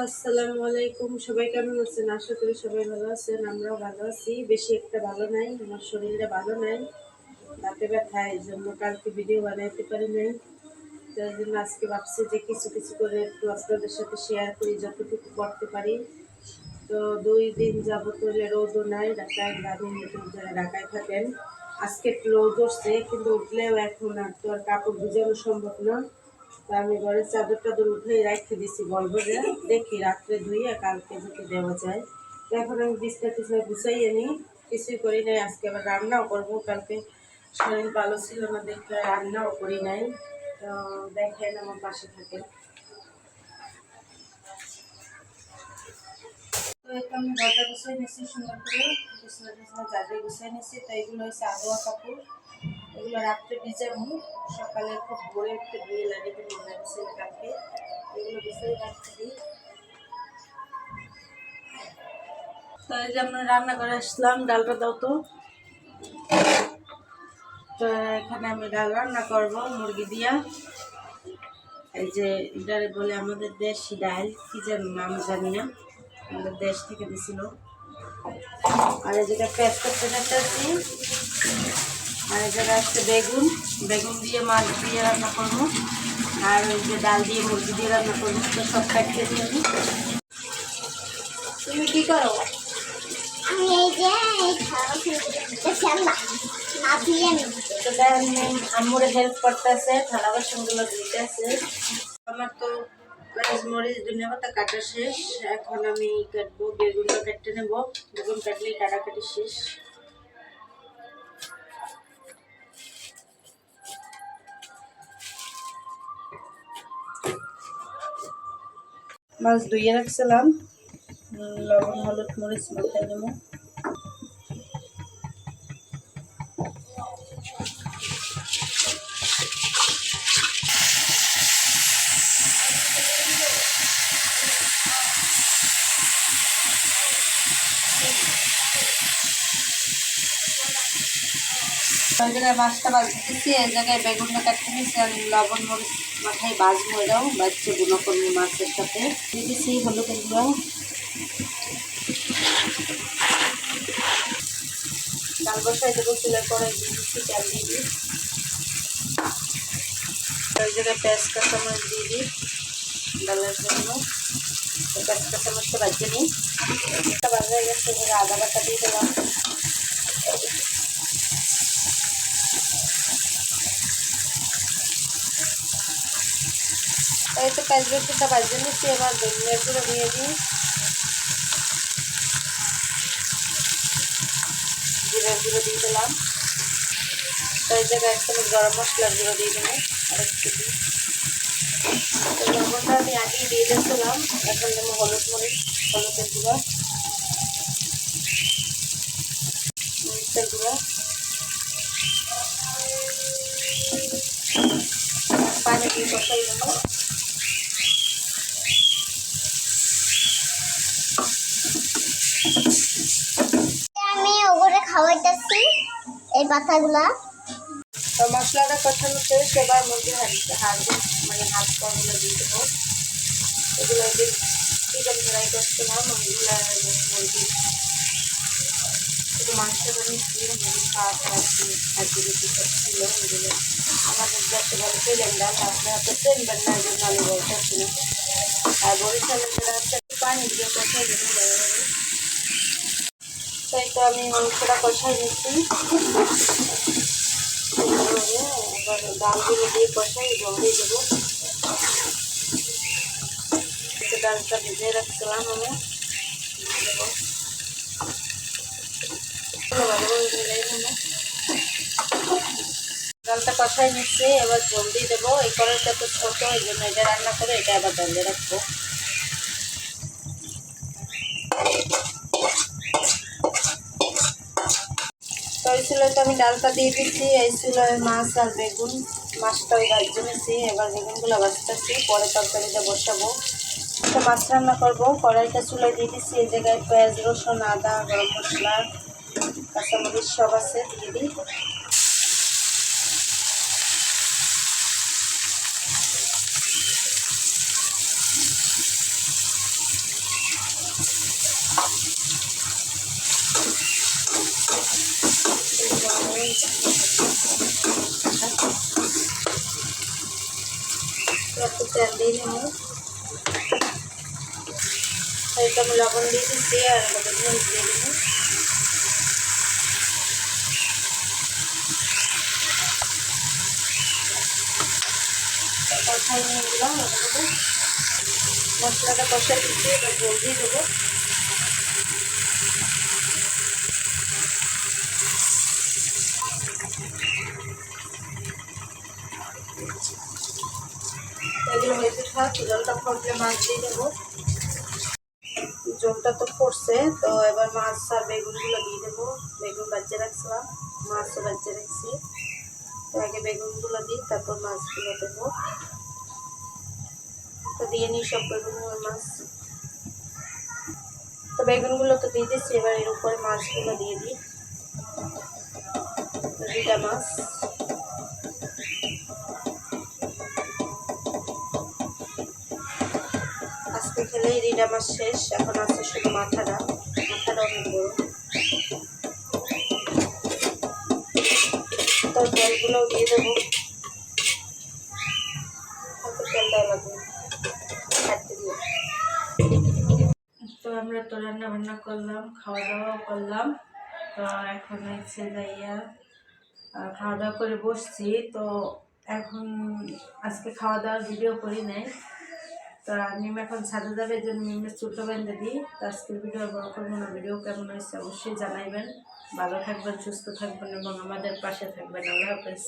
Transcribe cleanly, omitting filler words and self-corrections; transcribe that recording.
আসসালামু আলাইকুম। সবাই কেমন আছেন? আশা করি সবাই ভালো আছেন। আমরাও ভালো আছি। বেশি একটা ভালো নাই, আমার শরীরটা ভালো নাই, দাঁতে ব্যথা, এই জন্য কালকে ভিডিও বানাইতে পারি নাই। তার জন্য আজকে ভাবছি যে কিছু কিছু করে একটু আপনাদের সাথে শেয়ার করি যতটুকু করতে পারি। তো 2 দিন যাবত রোদও নাই, ঢাকায় গ্রামীণ যারা ঢাকায় থাকেন, আজকে একটু রোদ উঠছে, কিন্তু উঠলেও এখন আর তো আর কাপড় ভিজানো সম্ভব না। তো আমি ঘরে চাদর টাদর উঠে রেখে দিছি, বলবো যে দেখি রাত্রে ধুইয়ে কালকে যদি দেওয়া যায়। তো এখন আমি বিছনা টিছনা গুছাইয়ে নিই, কিছুই করি নাই। আজকে আবার রান্নাও করবো, কালকে শরীর ভালো ছিল না দেখলে রান্নাও করি নাই। তো দেখেন, আমার পাশে থাকেন। তো এটা আমি ঘরটা গুছিয়ে নিচ্ছি সুন্দর করে, বিছনা টিছনা চাদর গুছিয়ে নিচ্ছি। তো এগুলো হচ্ছে আবহাওয়া কাপড়, এগুলো রাত্রে ভিজাবো, সকালে খুব ভোরে উঠতে ধুয়ে লাগিয়ে মনে লাগছে কালকে। এগুলো গুছিয়ে রাখতে দিই। তো এই যে আমরা রান্না করে আসলাম, ডালটা দাও তো। তো এখানে আমি ডাল রান্না করবো মুরগি দিয়া। এই যে এটারে বলে আমাদের দেশি ডাল, কি যেন নাম জানি না, আমাদের দেশ থেকে দিছিল। আর এই যেটা পেস্ট করতে চাচ্ছি, আর এই জায়গায় আসছে বেগুন, বেগুন দিয়ে মাছ দিয়ে রান্না করবো, আর ওই যে ডাল দিয়ে মুরগি দিয়ে রান্না করবো। তো সব কাটতে দিই আমি। তুমি কি করো? আমি এই যে আম্মুরে হেল্প করতেছে, থালা বাসনগুলো ধুইতেছে। আমার তো পেঁয়াজ মরিচ ধনিয়া পাতা কাটা শেষ, এখন আমি কাটবো, বেগুনটা কেটে নেব। বেগুন কাটলেই কাটাকাটি শেষ। মাছ ধুইয়ে রাখছিলাম, লবণ হলুদ মরিচ মাখাই নেব। ওই জায়গায় মাছটা ভাজতেছি, এই জায়গায় বেগুনটা কাটতে নিচ্ছি, আর লবণ মরিচ মাথায় ভাজবো, এটাও বাচ্চা গুলো করবো মাছের সাথে। দিয়ে দিচ্ছি হলুদ গুঁড়ো, ডাল বসাই দেবো চুলের পরে, দিয়ে দিচ্ছি তেল দিয়ে দিই। ওই জায়গায় পেঁয়াজ কাঁচামরিচ দিয়ে দিই ডালের জন্য। পেঁয়াজ কাঁচামরিচটা ভাজতে নিই, একটা ভাজা হয়ে গেছে, এবারে আদা বাটা দিয়ে দিলাম। এই তো পেঁয়াজ রসুনটা ভাজতে নিচ্ছি, এবার ধনিয়ার গুঁড়ো দিয়ে দিই, জিরার গুঁড়ো দিয়ে দিলাম। তো এই জায়গায় 1 চামচ গরম মশলার গুঁড়ো দিয়ে দেবো, আর একটু দিই। তো লবণটা আমি আগেই দিয়ে দিয়েছিলাম, এখন দেবো হলুদ মরিচ, হলুদের গুঁড়ো, মরিচের গুঁড়ো, পানি দিয়ে কষাই দেবো। আমি ওগুলো খাওয়াইতেছি এই পাতাগুলা। তো মশলাটা কষানো শেষ, এবার মুরগির হাত মানে হাত পাগুলো দিয়ে দেবো। এগুলো চিকেন ফ্রাই করছিলাম, ওইগুলো মুরগি শুধু মাংসটা নিচ্ছি, মুরগি খাওয়া খাওয়াচ্ছি, হাজির সব ছিল ওইগুলো। আমাদের দেশে বলে পেলেন ডাল, আপনারা তো চেনবেন না, এই জন্য আমি বলতেছি না। আর বরিশালের যারা হচ্ছে পানি দিয়ে কষাই দেবো ভালোভাবে। তাই তো আমি মাংসটা কষাই নিচ্ছি, এবার ডালগুলো দিয়ে কষাই জল দিয়ে দেবো। ডালটা ভিজিয়ে রাখছিলাম আমি, দেবো ভালোভাবে মিলাই নেবো। ডালটা কষাই নিচ্ছি, এবার জল দিয়ে দেবো। এই কড়াইটা তো ছোটো, এই জন্য এটা রান্না করে এটা আবার ঢেলে রাখবো। তো এই চুলাতে আমি ডালটা দিয়ে দিচ্ছি, এই চুলায় মাছ আর বেগুন, মাছটা ওই ভাজতে নিচ্ছি, এবার বেগুনগুলো ভাজতেছি, পরে তরকারিটা বসাবো। তো মাছ রান্না করবো, কড়াইটা চুলায় দিয়ে দিচ্ছি। এই জায়গায় পেঁয়াজ রসুন আদা গরম মশলা কাঁচামরিচ সব আছে, দিয়ে দিই। তেল দিয়ে নেব। তো আমি লবণ দিয়ে দিচ্ছি আর লবণ দিয়ে দেবো। কষাই নিয়ে দিলাম, মশলাটা কষাই দিচ্ছি, এবার জল দিয়ে দেবো। এগুলো হয়েছে থাক, জলটা ফুটলে মাছ দিয়ে দেবো। জলটা তো ফুটছে, তো এবার মাছ আর বেগুনগুলো দিয়ে দেবো। বেগুন বাজিয়ে রাখছিলাম, মাছও বাজিয়ে রাখছি। তো আগে বেগুনগুলো দিই, তারপর মাছগুলো দেবো। তো দিয়ে নিই সব বেগুন আর মাছ। তো বেগুনগুলো তো দিয়ে দিচ্ছি, এবার এর উপরে মাছগুলো দিয়ে দিই। রিটা মাছ, আজকে খেলেই রিটা মাছ শেষ, এখন আছে শুধু মাথাটা। মাথাটা অনেক বড়। তো জলগুলোও দিয়ে দেবো, তেল দেওয়া লাগবে কাটতে দিয়ে। তো আমরা তো রান্না বান্না করলাম, খাওয়া দাওয়াও করলাম। তো এখন হচ্ছে যাইয়া খাওয়া দাওয়া করে বসছি। তো এখন আজকে খাওয়া দাওয়ার ভিডিও করি নাই। তো মিম এখন ছাদে যাবে, এই জন্য মিমের চুলটা বেঁধে দিই। তো আজকের ভিডিও বড় করবো না। ভিডিও কেমন হয়েছে অবশ্যই জানাইবেন। ভালো থাকবেন, সুস্থ থাকবেন এবং আমাদের পাশে থাকবেন। আল্লাহ হাফেজ।